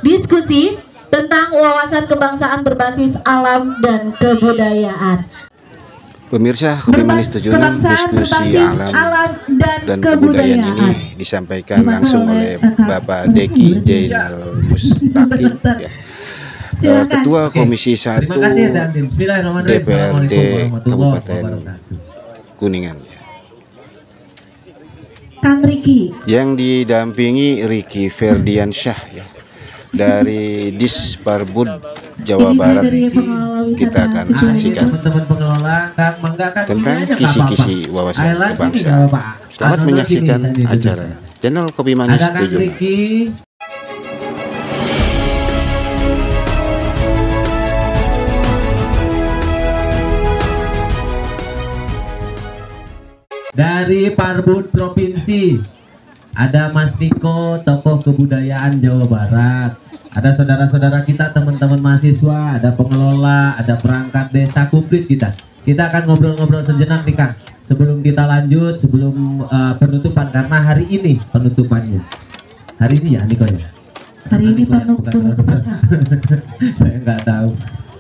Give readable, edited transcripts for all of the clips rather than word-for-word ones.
diskusi tentang wawasan kebangsaan berbasis alam dan kebudayaan. Pemirsa Kopi Manis 76, diskusi alam dan kebudayaan ini disampaikan langsung oleh Bapak Deki Jainal Mustaqim, ya. Ketua Komisi 1 DPRD Kabupaten Kuningan, Kang Riki, yang didampingi Riki Ferdiansyah, ya, dari Disparbud Jawa Barat. Kita akan saksikan tentang kisi-kisi wawasan kebangsaan. Selamat menyaksikan acara channel Kopi Manis 76. Dari Parbud Provinsi ada Mas Niko, tokoh kebudayaan Jawa Barat. Ada saudara-saudara kita, teman-teman mahasiswa, ada pengelola, ada perangkat desa, komplit kita. Kita akan ngobrol-ngobrol sejenak nih Kang. Sebelum kita lanjut, sebelum penutupan, karena hari ini penutupannya. Hari ini ya Niko ya? Hari ini penutupan. Saya nggak tahu.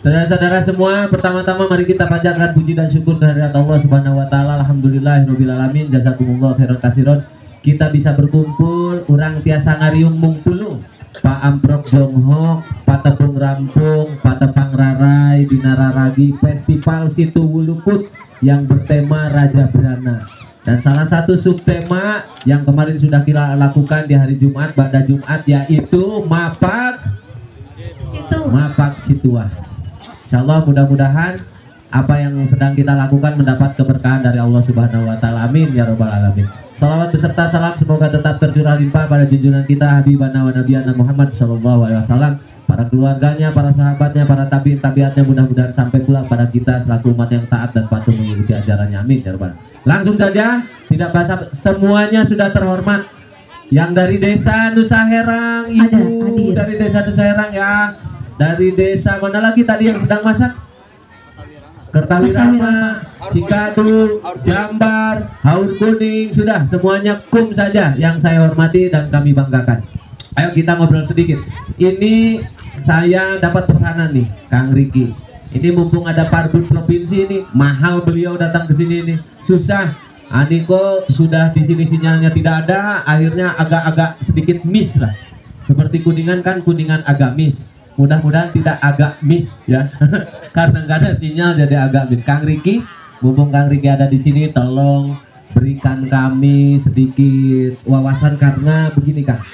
Saudara-saudara semua, pertama-tama mari kita panjatkan puji dan syukur kehadirat Allah Subhanahu wa taala. Alhamdulillahirabbil alamin, jazakumullah khairan katsiran. Kita bisa berkumpul, urang tiasa ngariung mungpulu. Pak Amprok Jonghok, Pak Tepung Rampung, Pak Tepang Rarai, Dinararagi, Festival Situ Wulukut yang bertema Raja Brana. Dan salah satu subtema yang kemarin sudah kita lakukan di hari Jumat, pada Jumat, yaitu Mapak Cituah. Insyaallah mudah-mudahan apa yang sedang kita lakukan mendapat keberkahan dari Allah Subhanahu wa taala. Amin ya rabbal alamin. Salawat beserta salam semoga tetap tercurah limpah pada junjungan kita Habibana wa Nabiyana Muhammad sallallahu alaihi wasallam, para keluarganya, para sahabatnya, para tabiin tabiatnya, mudah-mudahan sampai pula pada kita selaku umat yang taat dan patuh mengikuti ajarannya. Amin ya rabbal. Langsung saja, tidak basa, semuanya sudah terhormat. Yang dari desa Nusa Herang, Ibu dari desa Nusa Herang ya. Dari desa mana lagi tadi yang sedang masak? Kertawirama, Cikadu, Jambar, Haur Kuning, sudah semuanya kum saja yang saya hormati dan kami banggakan. Ayo kita ngobrol sedikit. Ini saya dapat pesanan nih, Kang Riki. Ini mumpung ada Parbud Provinsi ini, mahal beliau datang ke sini nih. Susah. Aniko sudah di sini sinyalnya tidak ada, akhirnya agak-agak sedikit miss lah. Seperti Kuningan kan, Kuningan agak miss. Mudah-mudahan tidak agak miss ya, karena nggak ada sinyal jadi agak miss. Kang Riki, mumpung Kang Riki ada di sini, tolong berikan kami sedikit wawasan, karena begini Kang,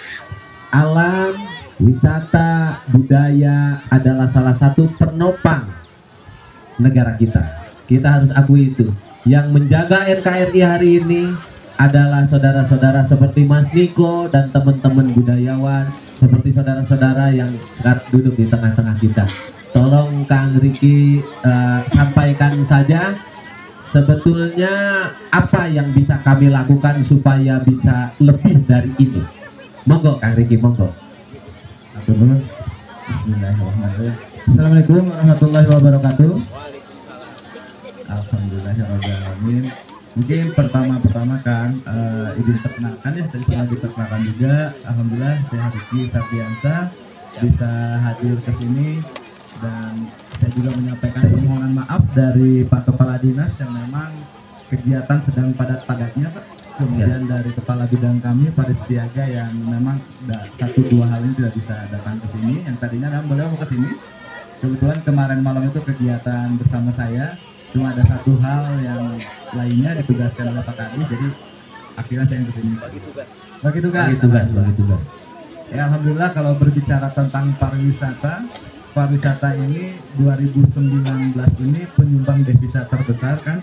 alam, wisata, budaya adalah salah satu penopang negara kita. Kita harus akui itu. Yang menjaga NKRI hari ini adalah saudara-saudara seperti Mas Niko dan teman-teman budayawan, seperti saudara-saudara yang sekarang duduk di tengah-tengah kita. Tolong Kang Riki sampaikan saja sebetulnya apa yang bisa kami lakukan supaya bisa lebih dari ini. Monggo Kang Riki, monggo. Bismillahirrahmanirrahim. Assalamualaikum warahmatullahi wabarakatuh. Alhamdulillahirrahmanirrahim. Mungkin pertama kan izin perkenalkan ya, tadi sudah diperkenalkan juga. Alhamdulillah saya Riki Ferdiansyah bisa hadir ke sini, dan saya juga menyampaikan permohonan maaf dari Pak Kepala Dinas yang memang kegiatan sedang padat-padatnya Pak. Kemudian dari Kepala Bidang kami Pak Riztiaga yang memang 1-2 hal ini tidak bisa datang ke sini. Yang tadinya beliau mau ke sini. Kebetulan kemarin malam itu kegiatan bersama saya. Cuma ada satu hal yang lainnya ditugaskan oleh Pak Kadis, jadi akhirnya saya kesini. Bagi tugas. Ya alhamdulillah, kalau berbicara tentang pariwisata ini 2019 ini penyumbang devisa terbesar kan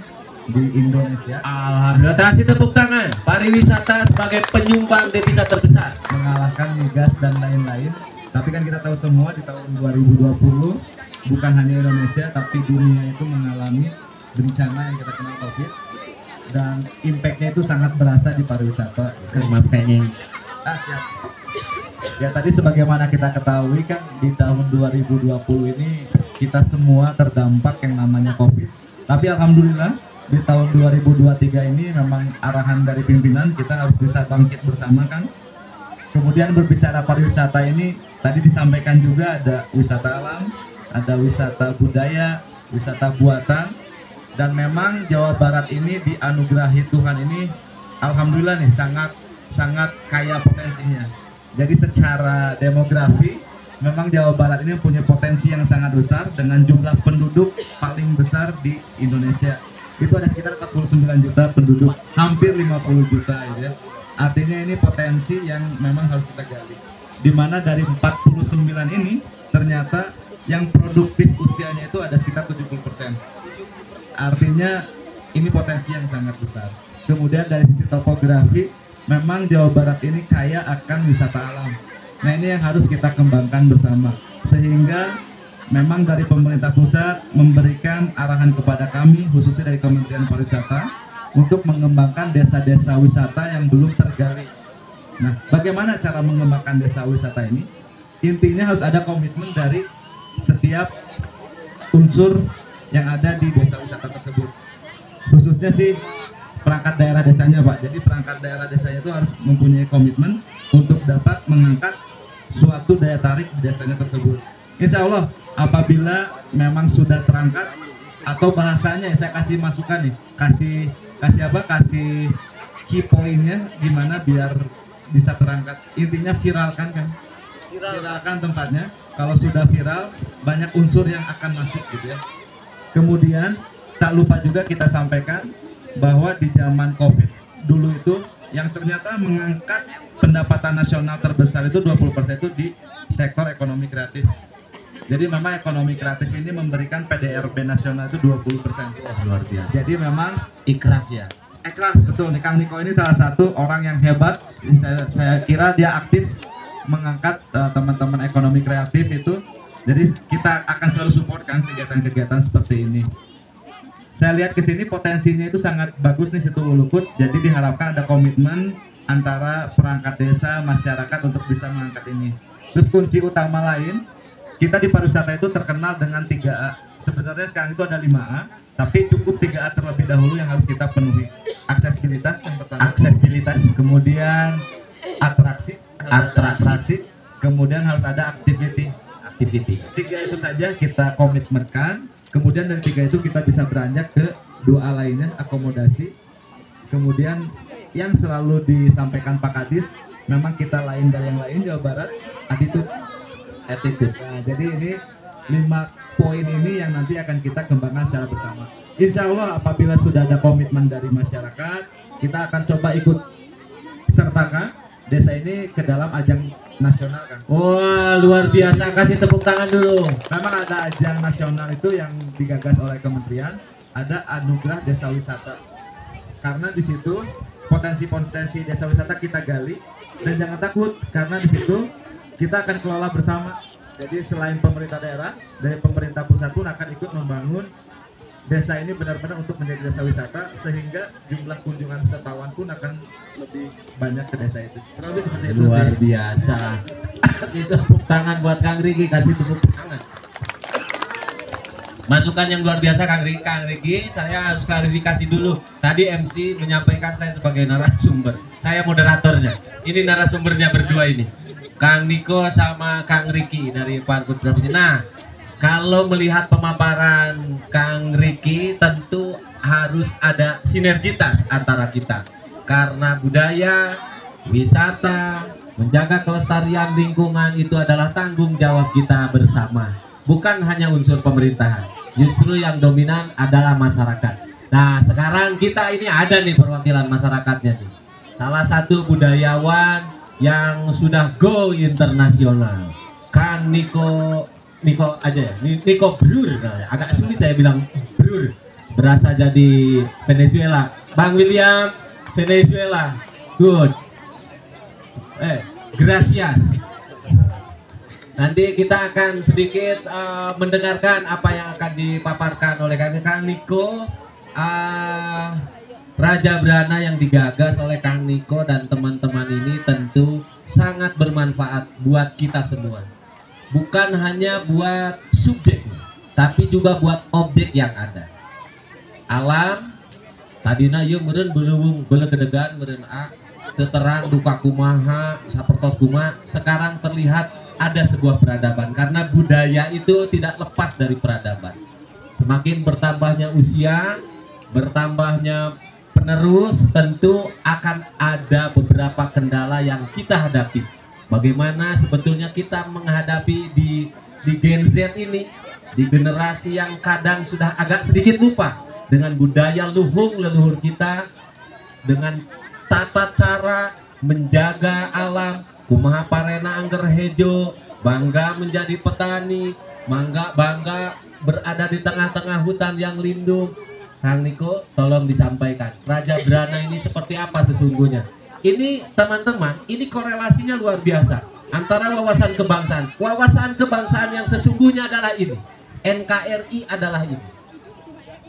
di Indonesia. Alhamdulillah, kasih tepuk tangan. Pariwisata sebagai penyumbang devisa terbesar, mengalahkan migas dan lain-lain. Tapi kan kita tahu semua di tahun 2020 bukan hanya Indonesia tapi dunia itu mengalami bencana yang kita kenal COVID, dan impactnya itu sangat berasa di pariwisata. Siap. Ya tadi sebagaimana kita ketahui kan di tahun 2020 ini kita semua terdampak yang namanya COVID. Tapi alhamdulillah di tahun 2023 ini memang arahan dari pimpinan kita harus bisa bangkit bersama kan. Kemudian berbicara pariwisata ini Tadi disampaikan juga ada wisata alam, ada wisata budaya, wisata buatan, dan memang Jawa Barat ini dianugerahi Tuhan ini, alhamdulillah nih, sangat kaya potensinya. Jadi secara demografi memang Jawa Barat ini punya potensi yang sangat besar dengan jumlah penduduk paling besar di Indonesia. Itu ada sekitar 49 juta penduduk, hampir 50 juta ya. Artinya ini potensi yang memang harus kita gali. Di mana dari 49 ini ternyata yang produktif usianya itu ada sekitar 70%. Artinya ini potensi yang sangat besar. Kemudian dari sisi topografi, memang Jawa Barat ini kaya akan wisata alam. Nah ini yang harus kita kembangkan bersama. Sehingga memang dari pemerintah pusat memberikan arahan kepada kami, khususnya dari Kementerian Pariwisata, untuk mengembangkan desa-desa wisata yang belum tergali. Nah, bagaimana cara mengembangkan desa wisata ini? Intinya harus ada komitmen dari setiap unsur yang ada di desa wisata tersebut. Khususnya sih perangkat daerah desanya, Pak. Jadi perangkat daerah desanya itu harus mempunyai komitmen untuk dapat mengangkat suatu daya tarik di desanya tersebut. Insya Allah, apabila memang sudah terangkat, atau bahasanya saya kasih masukan nih, kasih key pointnya gimana biar bisa terangkat. Intinya viralkan kan, viralkan tempatnya. Kalau sudah viral, banyak unsur yang akan masuk gitu ya. Kemudian tak lupa juga kita sampaikan bahwa di zaman COVID dulu itu yang ternyata mengangkat pendapatan nasional terbesar itu 20% itu di sektor ekonomi kreatif. Jadi memang ekonomi kreatif ini memberikan PDRB nasional itu 20%. Luar biasa. Jadi memang Ikraf ya. Ikraf, betul nih, Kang Niko ini salah satu orang yang hebat. Saya kira dia aktif mengangkat teman-teman ekonomi kreatif itu. Jadi kita akan selalu support kan kegiatan-kegiatan seperti ini. Saya lihat ke sini potensinya itu sangat bagus nih Situ Ulukut. Jadi diharapkan ada komitmen antara perangkat desa, masyarakat untuk bisa mengangkat ini. Terus kunci utama lain, kita di pariwisata itu terkenal dengan 3A. Sebenarnya sekarang itu ada 5A, tapi cukup 3A terlebih dahulu yang harus kita penuhi. Aksesibilitas yang pertama. Aksesibilitas, kemudian atraksi, kemudian harus ada activity. 3 itu saja kita komitmenkan. Kemudian dari 3 itu kita bisa beranjak ke 2A lainnya, akomodasi. Kemudian yang selalu disampaikan Pak Kadis, memang kita lain dari yang lain Jawa Barat, attitude. Nah, jadi ini 5 poin ini yang nanti akan kita kembangkan secara bersama. Insya Allah apabila sudah ada komitmen dari masyarakat, kita akan coba ikut sertakan desa ini ke dalam ajang nasional kan. Wah, luar biasa, kasih tepuk tangan dulu. Memang ada ajang nasional itu yang digagas oleh kementerian, ada anugerah desa wisata. Karena di situ potensi-potensi desa wisata kita gali, dan jangan takut karena di situ kita akan kelola bersama. Jadi selain pemerintah daerah, dari pemerintah pusat pun akan ikut membangun desa ini benar-benar untuk menjadi desa wisata, sehingga jumlah kunjungan wisatawan pun akan lebih banyak ke desa itu. Terlebih seperti itu. Luar biasa. Kasih tepuk tangan buat Kang Riki, kasih tepuk tangan. Masukan yang luar biasa Kang Riki, saya harus klarifikasi dulu. Tadi MC menyampaikan saya sebagai narasumber. Saya moderatornya. Ini narasumbernya berdua ini. Kang Niko sama Kang Riki dari Parkut Provinsi. Nah, kalau melihat pemaparan Kang Riki, tentu harus ada sinergitas antara kita. Karena budaya, wisata, menjaga kelestarian lingkungan itu adalah tanggung jawab kita bersama. Bukan hanya unsur pemerintahan. Justru yang dominan adalah masyarakat. Nah, sekarang kita ini ada nih perwakilan masyarakatnya nih. Salah satu budayawan yang sudah go internasional, Kang Niko aja ya, Niko Brur, agak sulit saya bilang Brur, berasa jadi Venezuela. Bang William, Venezuela, good, gracias. Nanti kita akan sedikit mendengarkan apa yang akan dipaparkan oleh Kang Niko. Raja Brana yang digagas oleh Kang Niko dan teman-teman ini tentu sangat bermanfaat buat kita semua. Bukan hanya buat subjek, tapi juga buat objek yang ada. Alam, tadina yuk meren belewung belegedegan meren teterang duka kumaha sapertos kumaha, sekarang terlihat ada sebuah peradaban, karena budaya itu tidak lepas dari peradaban. Semakin bertambahnya usia, bertambahnya penerus, tentu akan ada beberapa kendala yang kita hadapi. Bagaimana sebetulnya kita menghadapi di Gen Z ini, di generasi yang kadang sudah agak sedikit lupa dengan budaya leluhur kita, dengan tata cara menjaga alam, kumaha parena angger hejo, bangga menjadi petani, bangga berada di tengah-tengah hutan yang lindung. Kang Niko, tolong disampaikan, Raja Brana ini seperti apa sesungguhnya? Ini teman-teman, ini korelasinya luar biasa antara wawasan kebangsaan. Wawasan kebangsaan yang sesungguhnya adalah ini. NKRI adalah ini.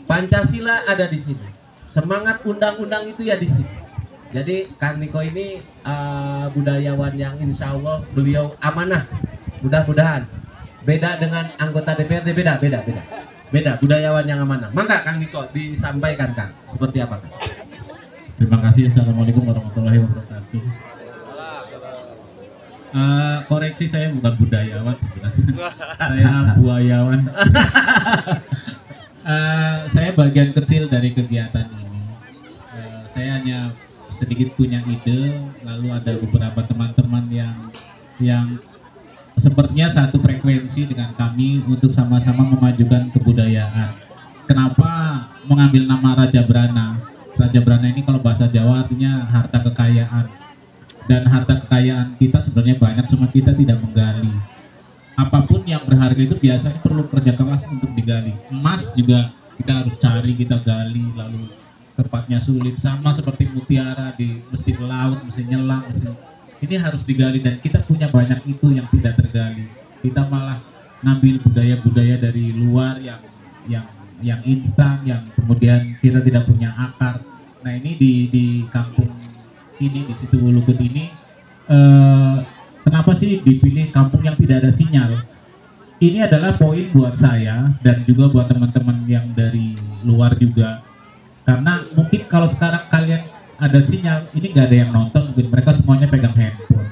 Pancasila ada di sini. Semangat undang-undang itu ya di sini. Jadi Kang Niko ini budayawan yang insya Allah beliau amanah. Mudah-mudahan. Beda dengan anggota DPRD, beda budayawan yang amanah. Maka Kang Niko disampaikan Kang, seperti apa Kang? Terima kasih. Assalamualaikum warahmatullahi wabarakatuh. Koreksi, saya bukan budayawan sebenarnya. Saya buayawan. Saya bagian kecil dari kegiatan ini. Saya hanya sedikit punya ide, lalu ada beberapa teman-teman yang sepertinya satu frekuensi dengan kami untuk sama-sama memajukan kebudayaan. Kenapa mengambil nama Raja Brana? Raja Brana ini kalau bahasa Jawa artinya harta kekayaan. Dan harta kekayaan kita sebenarnya banyak, cuma kita tidak menggali. Apapun yang berharga itu biasanya perlu kerja keras untuk digali. Emas juga kita harus cari, kita gali, lalu tempatnya sulit. Sama seperti mutiara di mesti laut, mesti nyelam, ini harus digali, dan kita punya banyak itu yang tidak tergali. Kita malah ngambil budaya-budaya dari luar yang instan, yang kemudian kita tidak punya akar. Nah ini di kampung ini, di situ Lukut ini, kenapa sih dipilih kampung yang tidak ada sinyal? Ini adalah poin buat saya dan juga buat teman-teman yang dari luar juga. Karena mungkin kalau sekarang kalian ada sinyal, ini nggak ada yang nonton, mungkin mereka semuanya pegang handphone.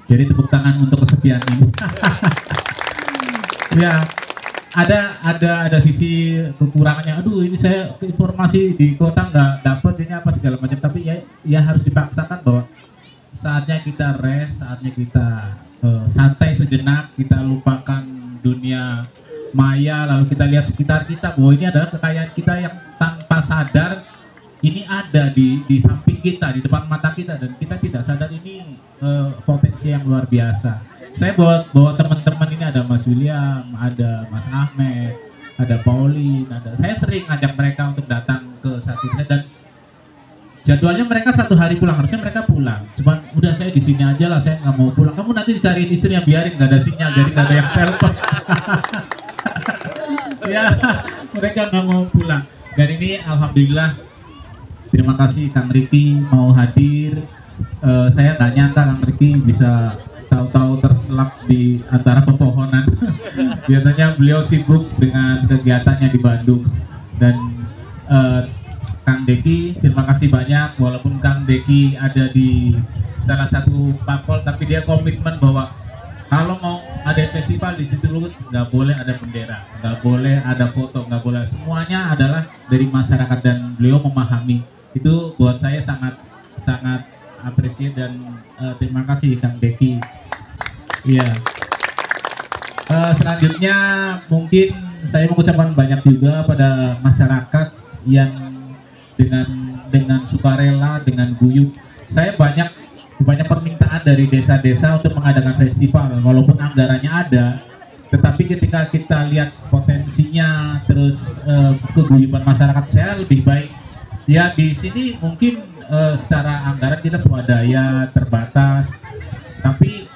Jadi tepuk tangan untuk kesepian ini. Ya, ada sisi kekurangannya. Aduh, ini saya informasi di kota nggak dapat, ini apa segala macam. Tapi ya harus dipaksakan bahwa saatnya kita rest, saatnya kita santai sejenak, kita lupakan dunia maya, lalu kita lihat sekitar kita bahwa ini adalah kekayaan kita yang tanpa sadar ini ada di samping kita, di depan mata kita, dan kita tidak sadar ini potensi yang luar biasa. Saya bawa teman-teman ini, ada Mas William, ada Mas Ahmed, ada Pauline, saya sering ngajak mereka untuk datang ke satu set, dan jadwalnya mereka 1 hari pulang, harusnya mereka pulang. Cuman udah saya di sini aja lah, saya nggak mau pulang. Kamu nanti dicariin istri yang biarin, nggak ada sinyal, jadi nggak ada yang telepon. Ya, mereka nggak mau pulang. Dan ini alhamdulillah, terima kasih Kang Riki mau hadir. Saya nggak nyangka Kang Riki bisa tahu-tahu terselap di antara pepohonan. Biasanya beliau sibuk dengan kegiatannya di Bandung. Dan Kang Deki, terima kasih banyak. Walaupun Kang Deki ada di salah satu parpol, tapi dia komitmen bahwa kalau mau ada festival di situ Lukut, nggak boleh ada bendera, nggak boleh ada foto, nggak boleh. Semuanya adalah dari masyarakat, dan beliau memahami. Itu buat saya sangat apresiasi, dan terima kasih Kang Deki. Iya. Selanjutnya mungkin saya mengucapkan banyak juga pada masyarakat yang dengan sukarela, dengan guyup. Saya banyak permintaan dari desa-desa untuk mengadakan festival, walaupun anggarannya ada, tetapi ketika kita lihat potensinya, terus keguyuban masyarakat, saya lebih baik ya di sini. Mungkin secara anggaran kita swadaya, terbatas, tapi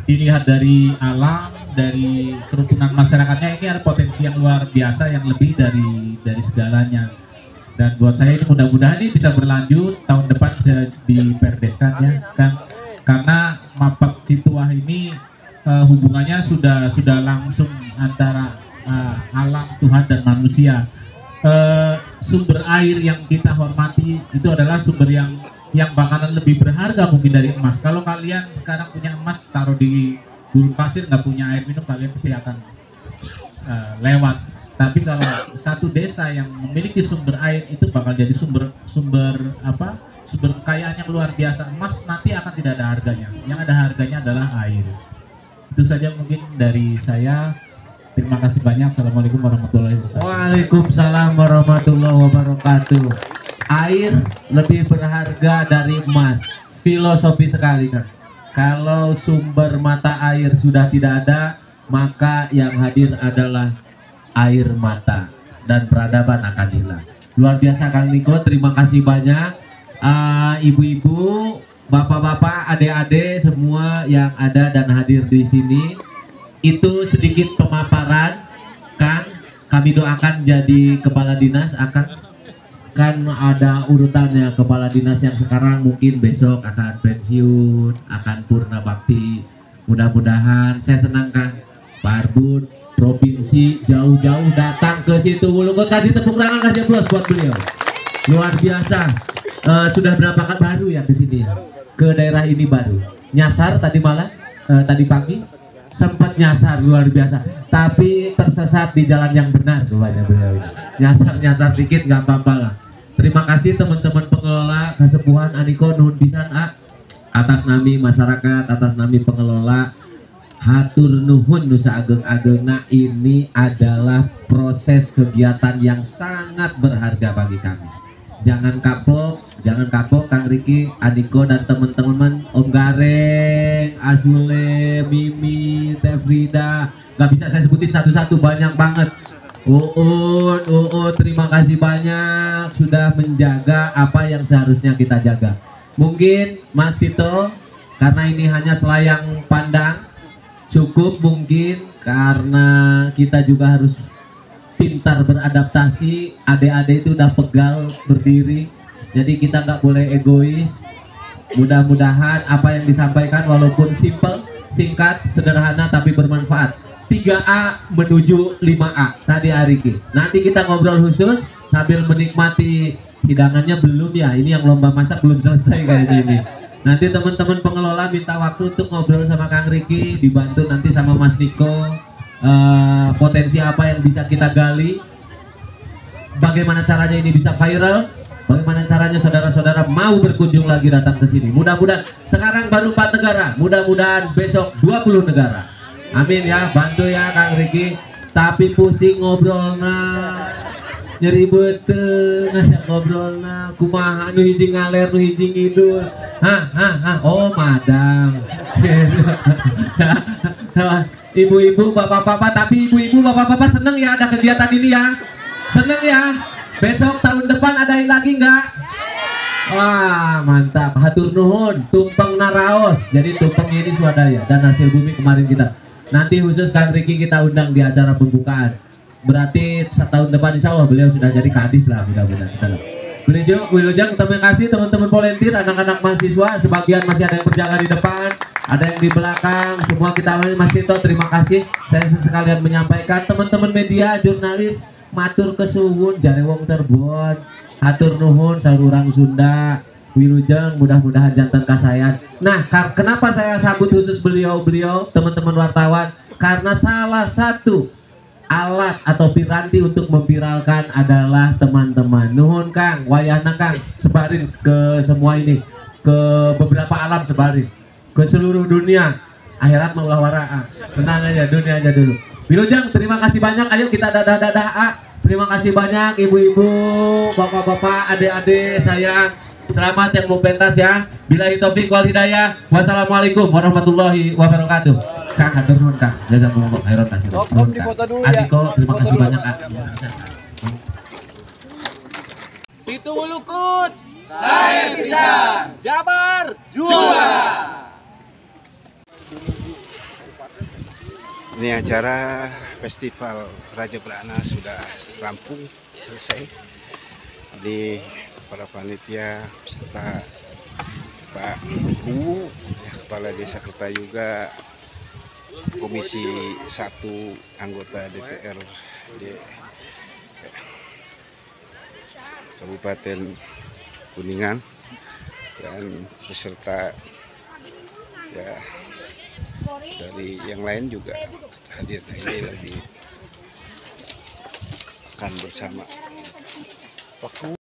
dilihat dari alam, dari kerukunan masyarakatnya, ini ada potensi yang luar biasa, yang lebih dari segalanya. Dan buat saya ini mudah-mudahan ini bisa berlanjut, tahun depan bisa diperdeskan ya kan, karena Mapak Cituah ini hubungannya sudah langsung antara alam, Tuhan dan manusia. Sumber air yang kita hormati itu adalah sumber yang yang bakalan lebih berharga mungkin dari emas. Kalau kalian sekarang punya emas taruh di gurun pasir, nggak punya air minum, kalian pasti akan lewat. Tapi kalau satu desa yang memiliki sumber air itu bakal jadi sumber kekayaan yang luar biasa. Emas nanti akan tidak ada harganya. Yang ada harganya adalah air. Itu saja mungkin dari saya. Terima kasih banyak. Assalamualaikum warahmatullahi wabarakatuh. Waalaikumsalam warahmatullahi wabarakatuh. Air lebih berharga dari emas. Filosofi sekali kan. Kalau sumber mata air sudah tidak ada, maka yang hadir adalah air mata dan peradaban akan hilang. Luar biasa Kang Niko, terima kasih banyak. Ibu-ibu, bapak-bapak, adik-adik semua yang ada dan hadir di sini. Itu sedikit pemaparan, Kang. Kami doakan jadi kepala dinas, kan ada urutannya. Kepala dinas yang sekarang mungkin besok akan pensiun, akan purna bakti. Mudah-mudahan, saya senang Kang, Pak Arbun provinsi jauh-jauh datang ke situ Wulukut. Kasih tepuk tangan, kasih aplaus buat beliau. Luar biasa. Sudah berapa kali baru ya ke sini ya? Ke daerah ini baru. Nyasar tadi malam, tadi pagi sempat nyasar, luar biasa. Tapi tersesat di jalan yang benar rupanya beliau ini. Nyasar dikit nggak apa-apa lah. Terima kasih teman-teman pengelola Kasepuhan Aniko nuhun pisan atas nami masyarakat, atas nami pengelola. Hatur nuhun nusa ageng-agengna, ini adalah proses kegiatan yang sangat berharga bagi kami. Jangan kapok Kang Riki, Aniko dan teman-teman, Om Gareng, Asule, Mimi, Teh Frida, nggak bisa saya sebutin satu-satu, banyak banget. Terima kasih banyak sudah menjaga apa yang seharusnya kita jaga. Mungkin Mas Tito, karena ini hanya selayang pandang, cukup mungkin karena kita juga harus pintar beradaptasi. Adik-adik itu udah pegal berdiri, jadi kita nggak boleh egois. Mudah-mudahan apa yang disampaikan walaupun simple, singkat, sederhana tapi bermanfaat. 3A menuju 5A tadi Ariki. Nanti kita ngobrol khusus sambil menikmati hidangannya. Belum ya, ini yang lomba masak belum selesai kayak gini. Nanti teman-teman pengelola minta waktu untuk ngobrol sama Kang Riki, dibantu nanti sama Mas Niko. Potensi apa yang bisa kita gali, bagaimana caranya ini bisa viral, bagaimana caranya saudara-saudara mau berkunjung lagi datang ke sini. Mudah-mudahan sekarang baru 4 negara, mudah-mudahan besok 20 negara. Amin ya, bantu ya Kang Riki. Tapi pusing ngobrolna, nyeri beteng ngajak ngobrolna, kumaha nu hiji ngaler nu hiji ngidul. Oh madam. Ibu-ibu, bapak-bapak, tapi ibu-ibu, bapak-bapak seneng ya ada kegiatan ini ya? Seneng ya? Besok tahun depan adain lagi nggak? Wah mantap, hatur nuhun, tumpeng naraos. Jadi tumpeng ini swadaya dan hasil bumi kemarin kita. Nanti khusus Kang Riki kita undang di acara pembukaan. Berarti setahun depan insya Allah beliau sudah jadi kadis lah, mudah-mudahan kita lah. Wilujeng, terima kasih teman-teman volunteer, anak-anak mahasiswa, sebagian masih ada yang berjaga di depan, ada yang di belakang, semua kita amin. Mas Tito, terima kasih. Saya sekalian menyampaikan teman-teman media, jurnalis, matur kesuwun, jare wong terbon, hatur nuhun, saurang Sunda. Wilujeng, mudah-mudahan jantan kasayan. Nah, kenapa saya sambut khusus beliau-beliau, teman-teman wartawan? Karena salah satu alat atau piranti untuk memviralkan adalah teman-teman. Nuhun Kang, wayahna Kang, sebarin ke semua ini, ke beberapa alam sebarin, ke seluruh dunia. Akhirat maulah waraa. Tenang aja, dunia aja dulu. Wilujeng, terima kasih banyak. Ayo kita dadah-dadah. Terima kasih banyak ibu-ibu, bapak-bapak, adik-adik sayang. Selamat yang mau pentas ya. Billahi taufik wal hidayah. Wassalamualaikum warahmatullahi wabarakatuh. Kang, hatur nuhun Kang. Jazakumullah khairan kasih. Adiko, terima kasih banyak Kang. Situ Wulukut, saya bisa. Jabar juara. Ini acara Festival Raja Brana sudah rampung, selesai. Di para panitia serta Pak Ku, ya, Kepala Desa Kertayuga, Komisi 1 anggota DPR di Kabupaten Kuningan, dan beserta ya dari yang lain juga hadir. Ini lagi makan bersama.